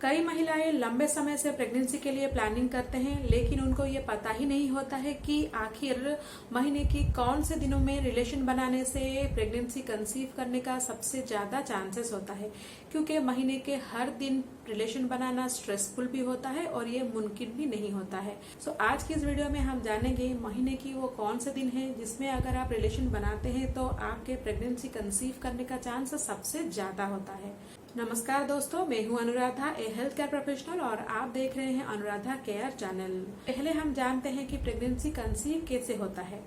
कई महिलाएं लंबे समय से प्रेगनेंसी के लिए प्लानिंग करते हैं, लेकिन उनको ये पता ही नहीं होता है कि आखिर महीने की कौन से दिनों में रिलेशन बनाने से प्रेगनेंसी कंसीव करने का सबसे ज्यादा चांसेस होता है। क्योंकि महीने के हर दिन रिलेशन बनाना स्ट्रेसफुल भी होता है और ये मुमकिन भी नहीं होता है। सो आज की इस वीडियो में हम जानेंगे महीने की वो कौन से दिन है जिसमें अगर आप रिलेशन बनाते हैं तो आपके प्रेगनेंसी कंसीव करने का चांस सबसे ज्यादा होता है। नमस्कार दोस्तों, मैं हूं अनुराधा, ए हेल्थ केयर प्रोफेशनल, और आप देख रहे हैं अनुराधा केयर चैनल। पहले हम जानते हैं कि प्रेगनेंसी कंसीव कैसे होता है।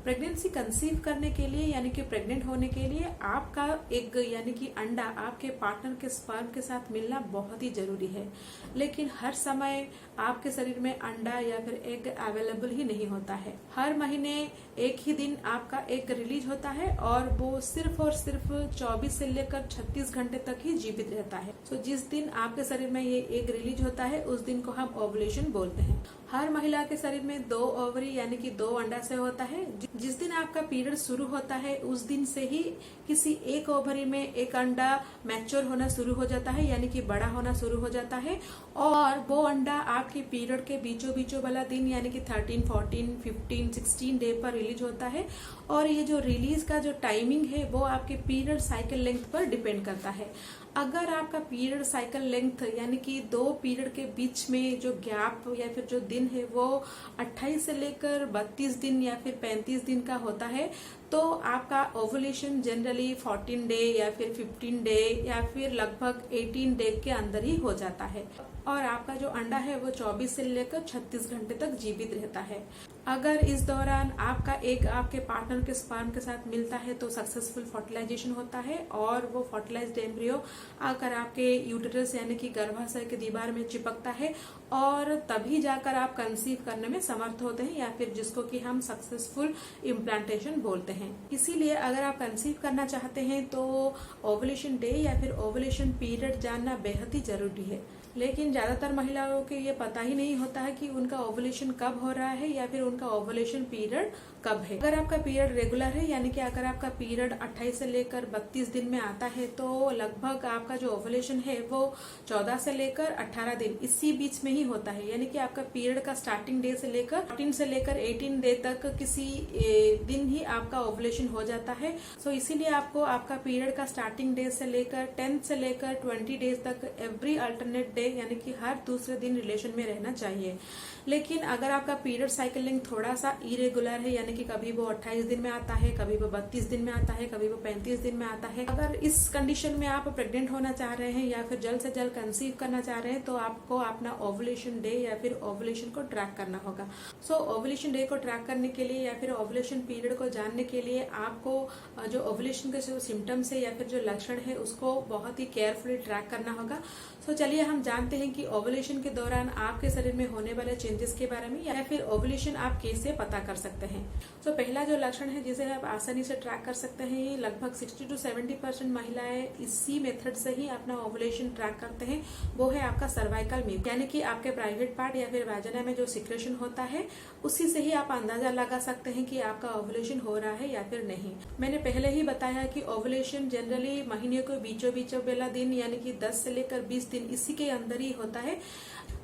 प्रेगनेंसी कंसीव करने के लिए यानी कि प्रेग्नेंट होने के लिए आपका एग यानी कि अंडा आपके पार्टनर के स्पर्म के साथ मिलना बहुत ही जरूरी है। लेकिन हर समय आपके शरीर में अंडा या फिर एग अवेलेबल ही नहीं होता है। हर महीने एक ही दिन आपका एग रिलीज होता है और वो सिर्फ और सिर्फ 24 से लेकर 36 घंटे तक ही जीवित रहता है। तो जिस दिन आपके शरीर में ये एग रिलीज होता है उस दिन को हम ओवुलेशन बोलते हैं। हर महिला के शरीर में 2 ओवरी यानी कि 2 अंडाशय होता है। जिस दिन आपका पीरियड शुरू होता है उस दिन से ही किसी एक ओवरी में एक अंडा मैच्योर होना शुरू हो जाता है यानी कि बड़ा होना शुरू हो जाता है, और वो अंडा आपके पीरियड के बीचों बीचों वाला दिन यानी कि 13, 14, 15, 16 डे पर रिलीज होता है। और ये जो रिलीज का जो टाइमिंग है वो आपके पीरियड साइकिल लेंथ पर डिपेंड करता है। अगर आपका पीरियड साइकिल लेंथ यानी कि 2 पीरियड के बीच में जो गैप या फिर जो दिन है वो 28 से लेकर 32 दिन या फिर 35 दिन का होता है तो आपका ओवुलेशन जनरली 14 डे या फिर 15 डे या फिर लगभग 18 डे के अंदर ही हो जाता है, और आपका जो अंडा है वो 24 से लेकर 36 घंटे तक जीवित रहता है। अगर इस दौरान आपका एग आपके पार्टनर के स्पर्म के साथ मिलता है तो सक्सेसफुल फर्टिलाइजेशन होता है, और वो फर्टिलाइज्ड एम्ब्रियो आकर आपके यूटेरस यानी कि गर्भाशय की दीवार में चिपकता है, और तभी जाकर आप कंसीव करने में समर्थ होते हैं या फिर जिसको कि हम सक्सेसफुल इम्प्लांटेशन बोलते हैं। इसीलिए अगर आप कंसीव करना चाहते हैं तो ओवुलेशन डे या फिर ओवुलेशन पीरियड जानना बेहद ही जरूरी है। लेकिन ज्यादातर महिलाओं को ये पता ही नहीं होता है कि उनका ओवुलेशन कब हो रहा है या फिर उनका ओवुलेशन पीरियड कब है। अगर आपका पीरियड रेगुलर है यानी कि अगर आपका पीरियड 28 से लेकर 32 दिन में आता है तो लगभग आपका जो ओवुलेशन है वो 14 से लेकर 18 दिन इसी बीच में ही होता है। यानी कि आपका पीरियड का स्टार्टिंग डे से लेकर 14 से लेकर 18 डे तक किसी दिन ही आपका ओवुलेशन हो जाता है। सो इसीलिए आपको आपका पीरियड का स्टार्टिंग डे से लेकर 10 से लेकर 20 डेज तक एवरी अल्टरनेट डे यानी कि हर दूसरे दिन रिलेशन में रहना चाहिए। लेकिन अगर आपका पीरियड साइकिल लेंथ थोड़ा सा इरेगुलर है यानी कि कभी वो 28 दिन में आता है, कभी वो 32 दिन में आता है, कभी वो 35 दिन में आता है, अगर इस कंडीशन में आप प्रेग्नेंट होना चाह रहे हैं या फिर जल्द से जल्द कंसीव करना चाह रहे हैं तो आपको अपना ओवुलेशन डे या फिर ओवुलेशन को ट्रैक करना होगा। सो ओवुलेशन डे को ट्रैक करने के लिए या फिर ओवुलेशन पीरियड को जानने के लिए आपको जो ओवुलेशन के जो सिम्टम्स है या फिर जो लक्षण है उसको बहुत ही केयरफुली ट्रैक करना होगा। सो चलिए हम जानते हैं कि ओवुलेशन के दौरान आपके शरीर में होने वाले चेंजेस के बारे में या फिर ओवुलेशन आप कैसे पता कर सकते हैं। तो पहला जो लक्षण है जिसे आप आसानी से ट्रैक कर सकते हैं, लगभग 60 to 70% महिलाएं इसी मेथड से ही अपना ओवुलेशन ट्रैक करते हैं, वो है आपका सर्वाइकल म्यूकस यानी कि आपके प्राइवेट पार्ट या फिर वाजिना में जो सिक्रेशन होता है उसी से ही आप अंदाजा लगा सकते हैं कि आपका ओवुलेशन हो रहा है या फिर नहीं। मैंने पहले ही बताया कि ओवुलेशन जनरली महीने को बीचों बीचों वाला दिन यानी कि 10 से लेकर 20 दिन इसी के अंदर ही होता है।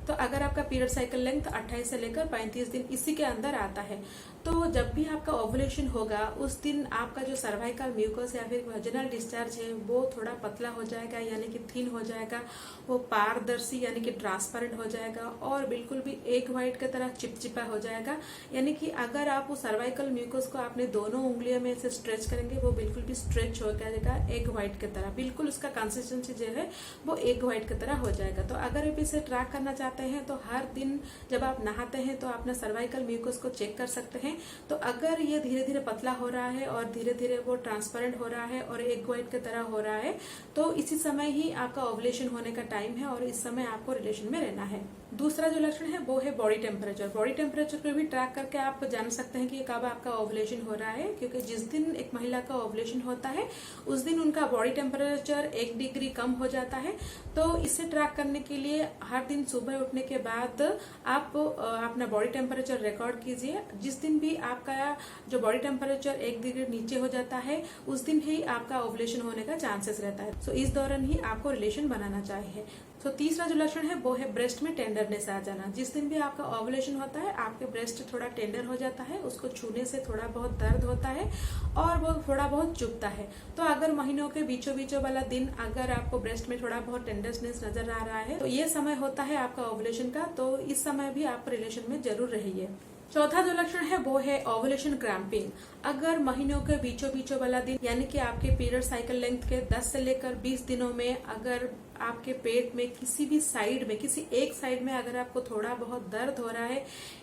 तो अगर आपका पीरियड साइकिल लेंथ 28 से लेकर 35 दिन इसी के अंदर आता है तो जब भी आपका ओवुलेशन होगा उस दिन आपका जो सर्वाइकल म्यूकस या फिर वजिनल डिस्चार्ज है वो थोड़ा पतला हो जाएगा यानी कि थिन हो जाएगा, वो पारदर्शी यानी कि ट्रांसपेरेंट हो जाएगा और बिल्कुल भी एग व्हाइट की तरह चिपचिपा हो जाएगा। यानी कि अगर आप वो सर्वाइकल म्यूकस को अपने दोनों उंगलियों में से स्ट्रेच करेंगे वो बिल्कुल भी स्ट्रेच हो जाएगा एग व्हाइट की तरह, बिल्कुल उसका कंसिस्टेंसी जो है वो एग व्हाइट की तरह हो जाएगा। तो अगर आप इसे ट्रैक करना चाहते हैं तो हर दिन जब आप नहाते हैं तो अपना सर्वाइकल म्यूकस को चेक कर सकते हैं। तो अगर ये धीरे धीरे पतला हो रहा है और धीरे धीरे वो ट्रांसपेरेंट हो रहा है और एग व्हाइट की तरह हो रहा है तो इसी समय ही आपका ओवुलेशन होने का टाइम है और इस समय आपको रिलेशन में रहना है। दूसरा जो लक्षण है वो है बॉडी टेम्परेचर। बॉडी टेम्परेचर को भी ट्रैक करके आप जान सकते हैं कि कब आपका ओवुलेशन हो रहा है, क्योंकि जिस दिन एक महिला का ओवुलेशन होता है उस दिन उनका बॉडी टेम्परेचर 1 डिग्री कम हो जाता है। तो इसे ट्रैक करने के लिए हर दिन सुबह उठने के बाद आप अपना बॉडी टेम्परेचर रिकॉर्ड कीजिए। जिस दिन भी आपका जो बॉडी टेम्परेचर 1 डिग्री नीचे हो जाता है उस दिन ही आपका ओवुलेशन होने का चांसेस रहता है। सो इस दौरान ही आपको रिलेशन बनाना चाहिए। तो तीसरा जो लक्षण है वो है ब्रेस्ट में टेंडरनेस आ जाना। जिस दिन भी आपका ओवुलेशन होता है आपके ब्रेस्ट थोड़ा टेंडर हो जाता है, उसको छूने से थोड़ा बहुत दर्द होता है और वो थोड़ा बहुत चुभता है। तो अगर महीनों के बीचों बीचों वाला दिन अगर आपको ब्रेस्ट में थोड़ा बहुत टेंडरनेस नजर आ रहा है तो ये समय होता है आपका ओवुलेशन का, तो इस समय भी आप रिलेशन में जरूर रहिए। चौथा जो लक्षण है वो है ओवुलेशन क्रैम्पिंग। अगर महीनों के बीचों बीचों वाला दिन यानी कि आपके पीरियड साइकिल लेंथ के 10 से लेकर 20 दिनों में अगर आपके पेट में किसी भी साइड में, किसी एक साइड में अगर आपको थोड़ा बहुत दर्द हो रहा है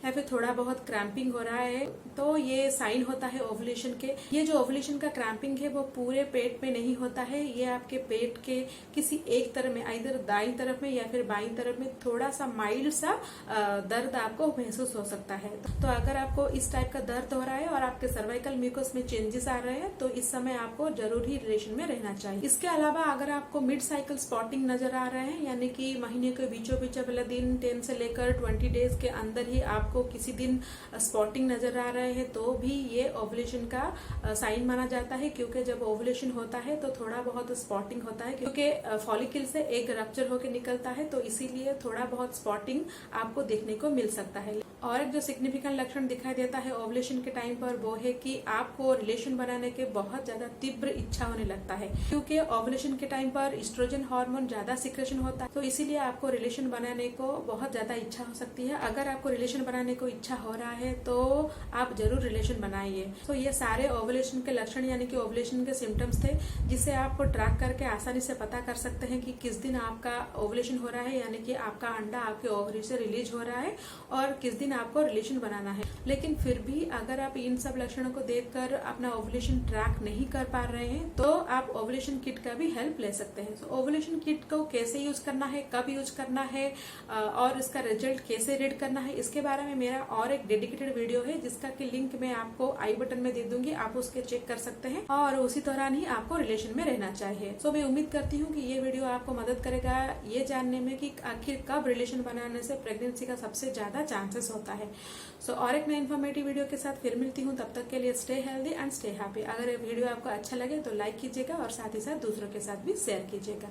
या फिर थोड़ा बहुत क्रैम्पिंग हो रहा है तो ये साइन होता है ओवुलेशन के। ये जो ओवुलेशन का क्रैम्पिंग है वो पूरे पेट में नहीं होता है, ये आपके पेट के किसी एक तरफ में, इधर दाईं तरफ में या फिर बाईं तरफ में थोड़ा सा माइल्ड सा दर्द आपको महसूस हो सकता है। तो अगर आपको इस टाइप का दर्द हो रहा है और आपके सर्वाइकल म्यूकस में चेंजेस आ रहे हैं तो इस समय आपको जरूर ही रिलेशन में रहना चाहिए। इसके अलावा अगर आपको मिड साइकिल स्पॉटिंग नजर आ रहे हैं यानी कि महीने के बीचों बीच वाला दिन 10 से लेकर 20 डेज के अंदर ही आपको किसी दिन स्पॉटिंग नजर आ रहे हैं तो भी ये ओवुलेशन का साइन माना जाता है, क्योंकि जब ओवुलेशन होता है तो थोड़ा बहुत स्पॉटिंग होता है, क्योंकि फॉलिकल से एग रप्चर होकर निकलता है तो इसीलिए थोड़ा बहुत स्पॉटिंग आपको देखने को मिल सकता है। और एक जो सिग्निफिकेंट लक्षण दिखाई देता है ओवुलेशन के टाइम पर वो है कि आपको रिलेशन बनाने के बहुत ज्यादा तीव्र इच्छा होने लगता है, क्योंकि ओवुलेशन के टाइम पर एस्ट्रोजन हार्मोन ज्यादा सिक्रेशन होता है तो इसीलिए आपको रिलेशन बनाने को बहुत ज्यादा इच्छा हो सकती है। अगर आपको रिलेशन बनाने को इच्छा हो रहा है तो आप जरूर रिलेशन बनाइए। तो ये सारे ओवुलेशन के लक्षण यानी कि ओवुलेशन के सिम्टम्स थे जिसे आपको ट्रैक करके आसानी से पता कर सकते हैं कि किस दिन आपका ओवुलेशन हो रहा है यानी कि आपका अंडा आपके ओवरी से रिलीज हो रहा है और किस दिन आपको रिलेशन बनाना है। लेकिन फिर भी अगर आप इन सब लक्षणों को देखकर अपना ओवुलेशन ट्रैक नहीं कर पा रहे हैं तो आप ओवुलेशन किट का भी हेल्प ले सकते हैं। तो ओवुलेशन किट को कैसे यूज करना है, कब यूज करना है और इसका रिजल्ट कैसे रीड करना है, इसके बारे में मेरा और एक डेडिकेटेड वीडियो है जिसका कि लिंक मैं आपको आई बटन में दे दूंगी, आप उसके चेक कर सकते हैं और उसी दौरान ही आपको रिलेशन में रहना चाहिए। सो मैं उम्मीद करती हूँ कि ये वीडियो आपको मदद करेगा ये जानने में कि आखिर कब रिलेशन बनाने से प्रेगनेंसी का सबसे ज्यादा चांसेस होता है। सो और एक नई इन्फॉर्मेटिव वीडियो के साथ फिर मिलती हूँ, तब तक के लिए stay healthy and stay happy. अगर ये वीडियो आपको अच्छा लगे तो लाइक कीजिएगा और साथ ही साथ दूसरों के साथ भी शेयर कीजिएगा।